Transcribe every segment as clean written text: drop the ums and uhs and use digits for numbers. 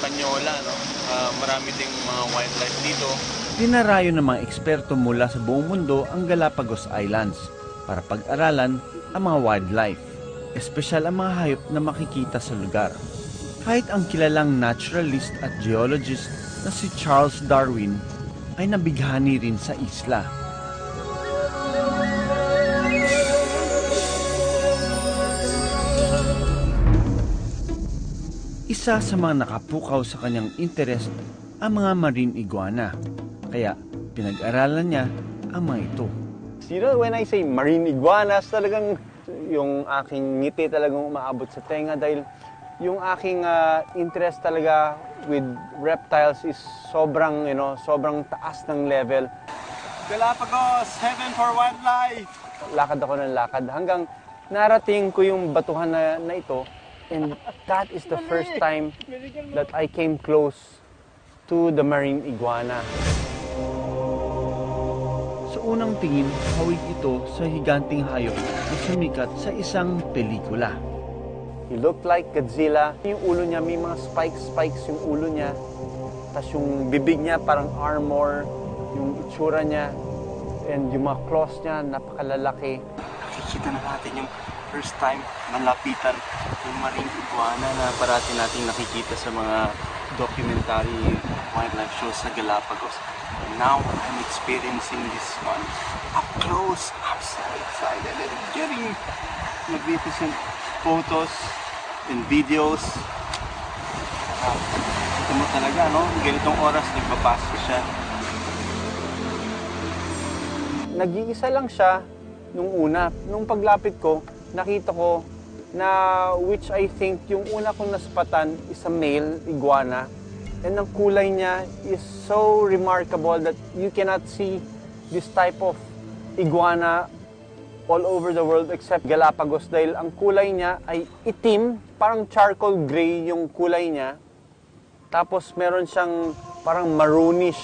Hispaniola, no? Marami ding mga wildlife dito. Dinarayo ng mga eksperto mula sa buong mundo ang Galapagos Islands para pag-aralan ang mga wildlife, espesyal ang mga hayop na makikita sa lugar. Kahit ang kilalang naturalist at geologist na si Charles Darwin ay nabighani rin sa isla. Isa sa mga nakapukaw sa kanyang interest ang mga marine iguana, kaya pinag-aralan niya ang mga ito. You know, when I say marine iguanas, talagang yung aking ngiti talagang umaabot sa tenga dahil yung aking interest talaga with reptiles is sobrang, sobrang taas ng level. Galapagos, heaven for wildlife! Lakad ako ng lakad hanggang narating ko yung batuhan na ito. And that is the first time that I came close to the marine iguana. Sa unang tingin, hawig ito sa higanting hayop na sumikat sa isang pelikula. He looked like Godzilla. Yung ulo niya, may mga spikes yung ulo niya. Tapos yung bibig niya parang armor. Yung itsura niya. And yung mga claws niya, napakalalaki. Nakikita na natin yung first time malapitan yung marine iguana na parati nating nakikita sa mga documentary wildlife shows sa Galapagos. And now I'm experiencing this one up close. I'm so excited and getting magnificent photos and videos. Ito mo talaga, no? Ganitong oras nagpapasok siya. Nag-iisa lang siya nung una. Nung paglapit ko, nakita ko na which I think yung una kong naspatan is a male iguana. And ang kulay niya is so remarkable that you cannot see this type of iguana all over the world except Galapagos dahil ang kulay niya ay itim, parang charcoal gray yung kulay niya. Tapos meron siyang parang maroonish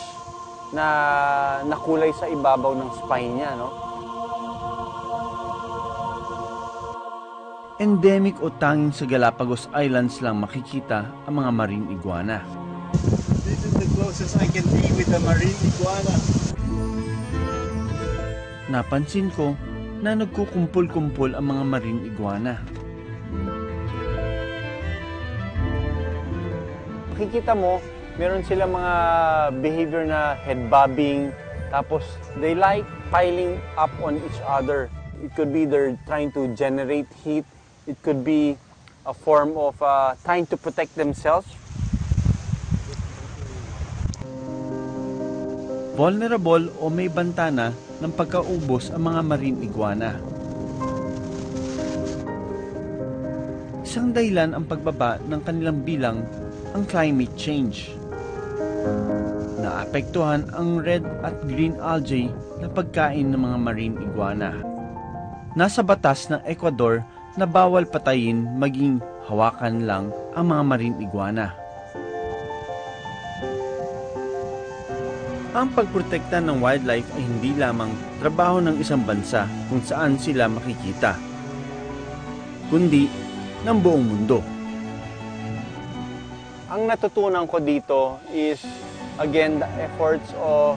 na kulay sa ibabaw ng spine niya, no? Endemic o tanging sa Galapagos Islands lang makikita ang mga marine iguana. This is the closest I can be with the marine iguana. Napansin ko na nagkukumpul-kumpul ang mga marine iguana. Makikita mo, meron sila mga behavior na head bobbing, tapos they like piling up on each other. It could be they're trying to generate heat. It could be a form of trying to protect themselves. Vulnerable o may bantana ng pagkaubos ang mga marine iguana. Isang dahilan ang pagbaba ng kanilang bilang ang climate change. Naapektuhan ang red at green algae na pagkain ng mga marine iguana. Nasa batas ng Ecuador na bawal patayin maging hawakan lang ang mga marine iguana. Ang pagprotekta ng wildlife ay hindi lamang trabaho ng isang bansa kung saan sila makikita, kundi ng buong mundo. Ang natutunan ko dito is, again, the efforts of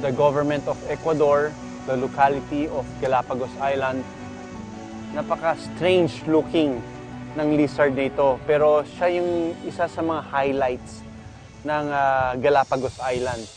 the government of Ecuador, the locality of Galapagos Island. Napaka-strange looking ng lizard na ito, pero siya yung isa sa mga highlights ng Galapagos Island.